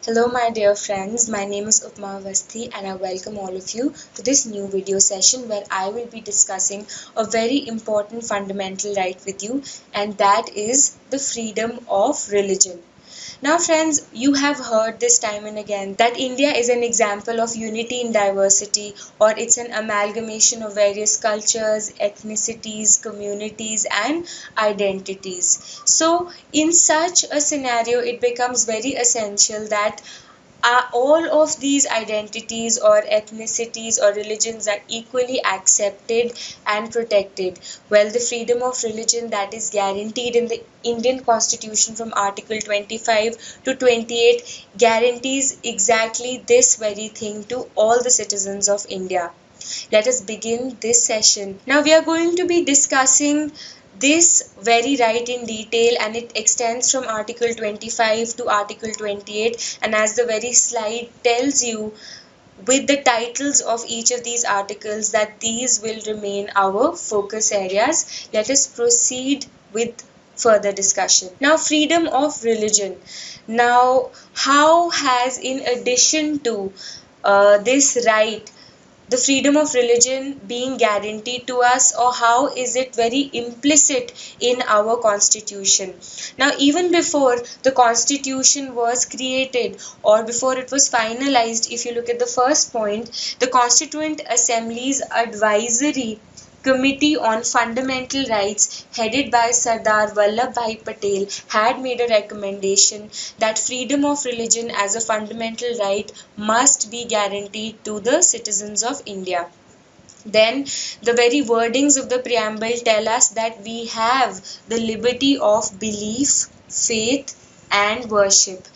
Hello my dear friends, my name is Upma Avasthi and I welcome all of you to this new video session where I will be discussing a very important fundamental right with you, and that is the freedom of religion. Now friends, you have heard this time and again that India is an example of unity in diversity, or it's an amalgamation of various cultures, ethnicities, communities and identities. So in such a scenario, it becomes very essential that all of these identities or ethnicities or religions are equally accepted and protected. Well, the freedom of religion that is guaranteed in the Indian Constitution from Article 25 to 28 guarantees exactly this very thing to all the citizens of India. Let us begin this session. Now we are going to be discussing this very right in detail, and it extends from Article 25 to Article 28, and as the very slide tells you, with the titles of each of these articles, that these will remain our focus areas. Let us proceed with further discussion. Now, freedom of religion. Now, how has, in addition to this right, the freedom of religion being guaranteed to us, or how is it very implicit in our constitution? Now, even before the constitution was created or before it was finalized, if you look at the first point, the Constituent Assembly's advisory Committee on Fundamental Rights, headed by Sardar Vallabhbhai Patel, had made a recommendation that freedom of religion as a fundamental right must be guaranteed to the citizens of India. Then the very wordings of the preamble tell us that we have the liberty of belief, faith, and worship.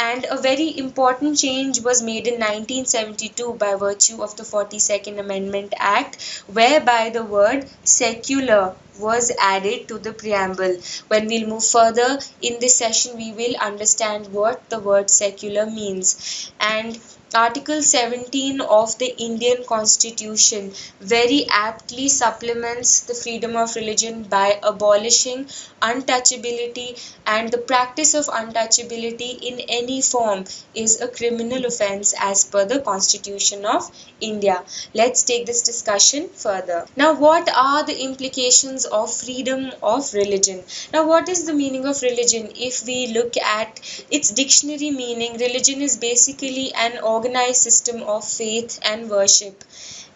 And a very important change was made in 1972 by virtue of the 42nd Amendment Act, whereby the word secular was added to the preamble. When we'll move further in this session, we will understand what the word secular means. And Article 17 of the Indian Constitution very aptly supplements the freedom of religion by abolishing untouchability, and the practice of untouchability in any form is a criminal offence as per the Constitution of India. Let's take this discussion further. Now, what are the implications of freedom of religion? Now, what is the meaning of religion? If we look at its dictionary meaning, religion is basically an organized system of faith and worship.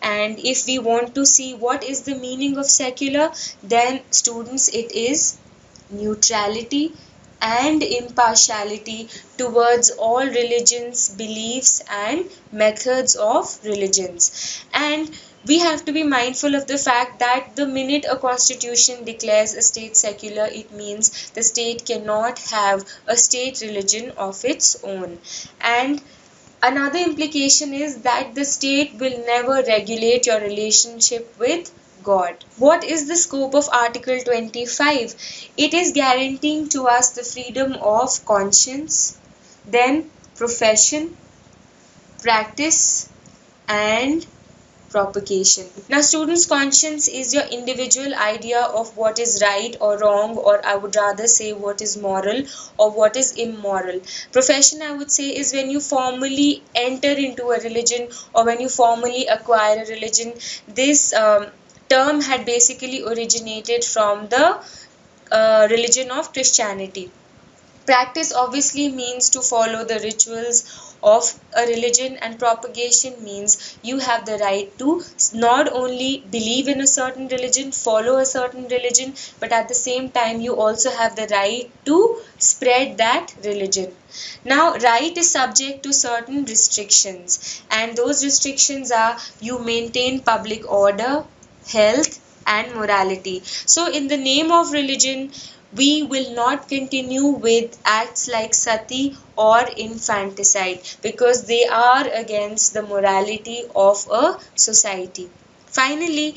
And if we want to see what is the meaning of secular, then students, it is neutrality and impartiality towards all religions, beliefs, and methods of religions. And we have to be mindful of the fact that the minute a constitution declares a state secular, it means the state cannot have a state religion of its own. And another implication is that the state will never regulate your relationship with God. What is the scope of Article 25? It is guaranteeing to us the freedom of conscience, then profession, practice, and propagation. Now, students' conscience is your individual idea of what is right or wrong, or I would rather say what is moral or what is immoral. Profession, I would say, is when you formally enter into a religion or when you formally acquire a religion. This term had basically originated from the religion of Christianity. Practice obviously means to follow the rituals of a religion, and propagation means you have the right to not only believe in a certain religion, follow a certain religion, but at the same time you also have the right to spread that religion. Now, right is subject to certain restrictions, and those restrictions are you maintain public order, health, and morality. So, in the name of religion, we will not continue with acts like sati or infanticide because they are against the morality of a society. Finally,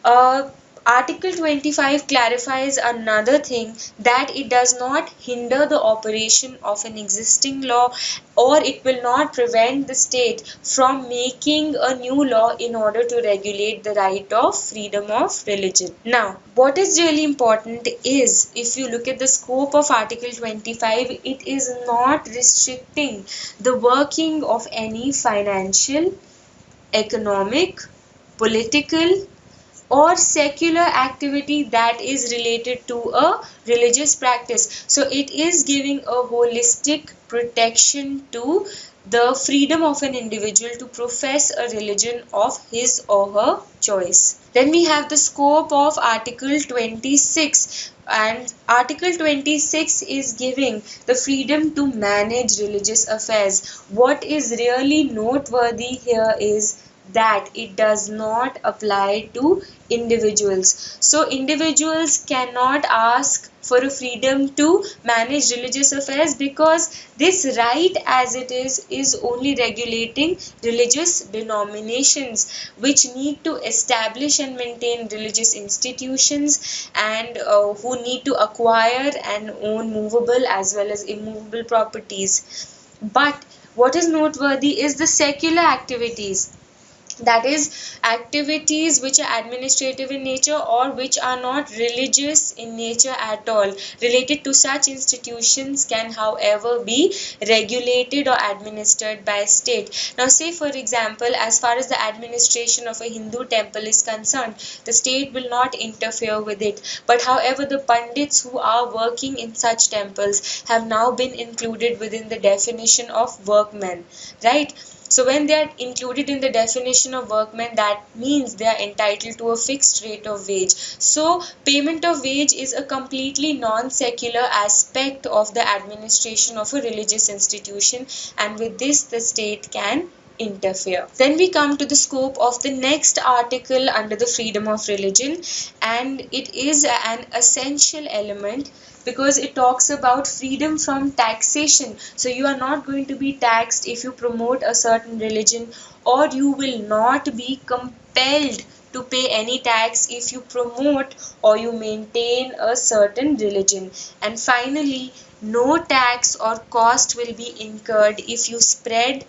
uh, Article 25 clarifies another thing, that it does not hinder the operation of an existing law, or it will not prevent the state from making a new law in order to regulate the right of freedom of religion. Now, what is really important is, if you look at the scope of Article 25, it is not restricting the working of any financial, economic, political, or secular activity that is related to a religious practice. So it is giving a holistic protection to the freedom of an individual to profess a religion of his or her choice. Then we have the scope of Article 26, and Article 26 is giving the freedom to manage religious affairs. What is really noteworthy here is that it does not apply to individuals. So individuals cannot ask for a freedom to manage religious affairs, because this right as it is only regulating religious denominations which need to establish and maintain religious institutions, and who need to acquire and own movable as well as immovable properties. But what is noteworthy is the secular activities, that is activities which are administrative in nature or which are not religious in nature at all. Related to such institutions can however be regulated or administered by state. Now say for example, as far as the administration of a Hindu temple is concerned, the state will not interfere with it, but however the pandits who are working in such temples have now been included within the definition of workmen, right? So when they are included in the definition of workmen, that means they are entitled to a fixed rate of wage. So payment of wage is a completely non-secular aspect of the administration of a religious institution, and with this the state can interfere. Then we come to the scope of the next article under the freedom of religion, and it is an essential element because it talks about freedom from taxation. So you are not going to be taxed if you promote a certain religion, or you will not be compelled to pay any tax if you promote or you maintain a certain religion. And finally, no tax or cost will be incurred if you spread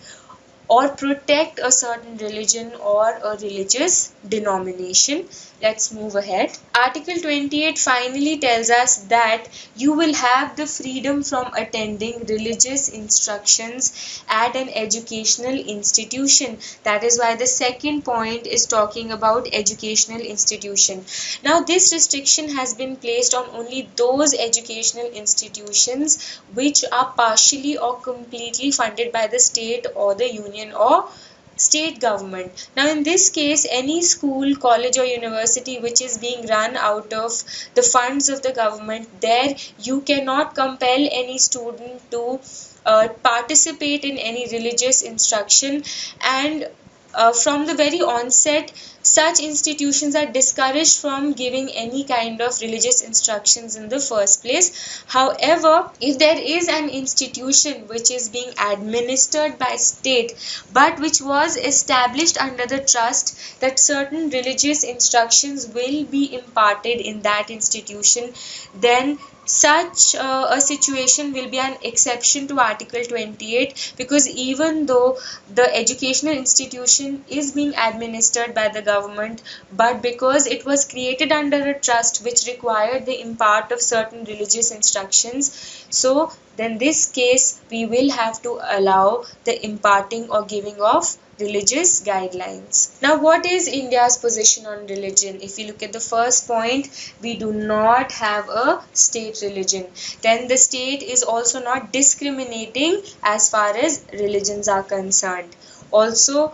or protect a certain religion or a religious denomination. Let's move ahead. Article 28 finally tells us that you will have the freedom from attending religious instructions at an educational institution. That is why the second point is talking about educational institution. Now this restriction has been placed on only those educational institutions which are partially or completely funded by the state or the union or state government. Now in this case, any school, college or university which is being run out of the funds of the government, there you cannot compel any student to participate in any religious instruction, and from the very onset such institutions are discouraged from giving any kind of religious instructions in the first place. However, if there is an institution which is being administered by state but which was established under the trust that certain religious instructions will be imparted in that institution, then such a situation will be an exception to Article 28, because even though the educational institution is being administered by the government, but because it was created under a trust which required the impart of certain religious instructions, so then this case we will have to allow the imparting or giving of religious guidelines. Now what is India's position on religion? If you look at the first point, we do not have a state religion. Then the state is also not discriminating as far as religions are concerned. Also,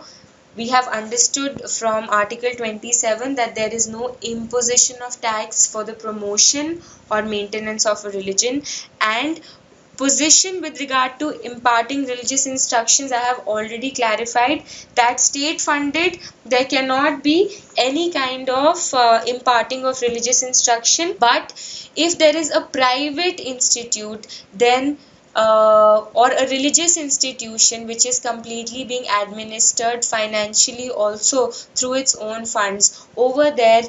we have understood from Article 27 that there is no imposition of tax for the promotion or maintenance of a religion, and position with regard to imparting religious instructions, I have already clarified that state funded there cannot be any kind of imparting of religious instruction, but if there is a private institute, then or a religious institution which is completely being administered financially also through its own funds, over there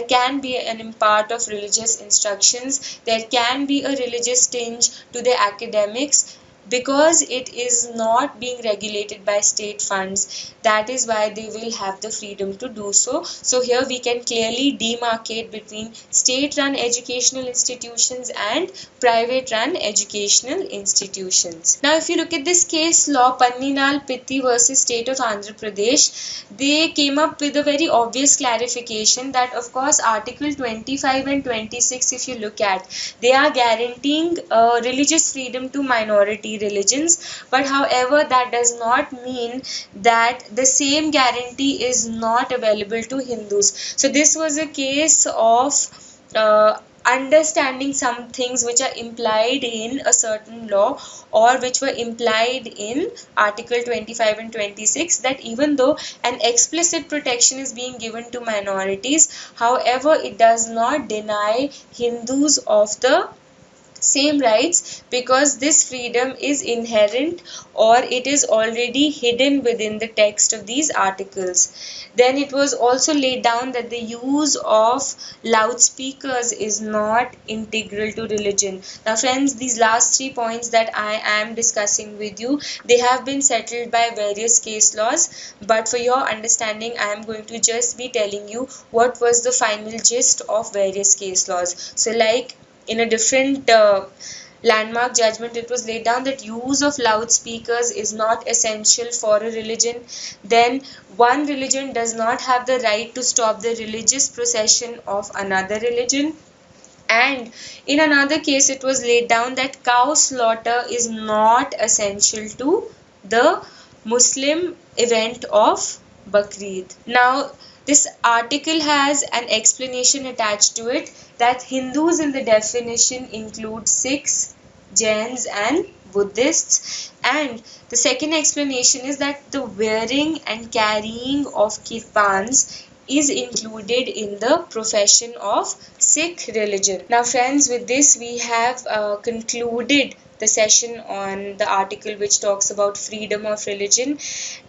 can be an impart of religious instructions, there can be a religious tinge to the academics, because it is not being regulated by state funds. That is why they will have the freedom to do so. So here we can clearly demarcate between state run educational institutions and private run educational institutions. Now if you look at this case law, Panninal Pitti versus State of Andhra Pradesh, they came up with a very obvious clarification that of course Article 25 and 26, if you look at, they are guaranteeing religious freedom to minority religions, but however that does not mean that the same guarantee is not available to Hindus. So this was a case of understanding some things which are implied in a certain law or which were implied in Article 25 and 26, that even though an explicit protection is being given to minorities, however it does not deny Hindus of the same rights, because this freedom is inherent or it is already hidden within the text of these articles. Then it was also laid down that the use of loudspeakers is not integral to religion. Now friends, these last 3 points that I am discussing with you, they have been settled by various case laws, but for your understanding I am going to just be telling you what was the final gist of various case laws. So like in a different landmark judgment, it was laid down that use of loudspeakers is not essential for a religion. Then one religion does not have the right to stop the religious procession of another religion. And in another case, it was laid down that cow slaughter is not essential to the Muslim event of Bakrid. Now, this article has an explanation attached to it that Hindus in the definition include Sikhs, Jains, and Buddhists. And the second explanation is that the wearing and carrying of kirbans is included in the profession of Sikh religion. Now friends, with this we have concluded the session on the article which talks about freedom of religion,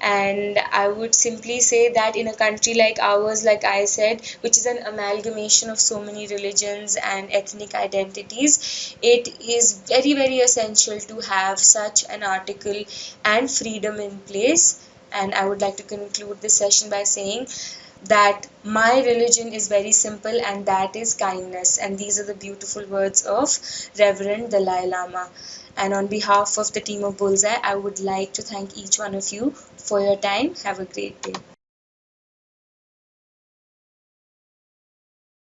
and I would simply say that in a country like ours, like I said, which is an amalgamation of so many religions and ethnic identities, it is very essential to have such an article and freedom in place. And I would like to conclude this session by saying that my religion is very simple, and that is kindness. And these are the beautiful words of Reverend Dalai Lama. And on behalf of the team of Bullseye, I would like to thank each one of you for your time. Have a great day.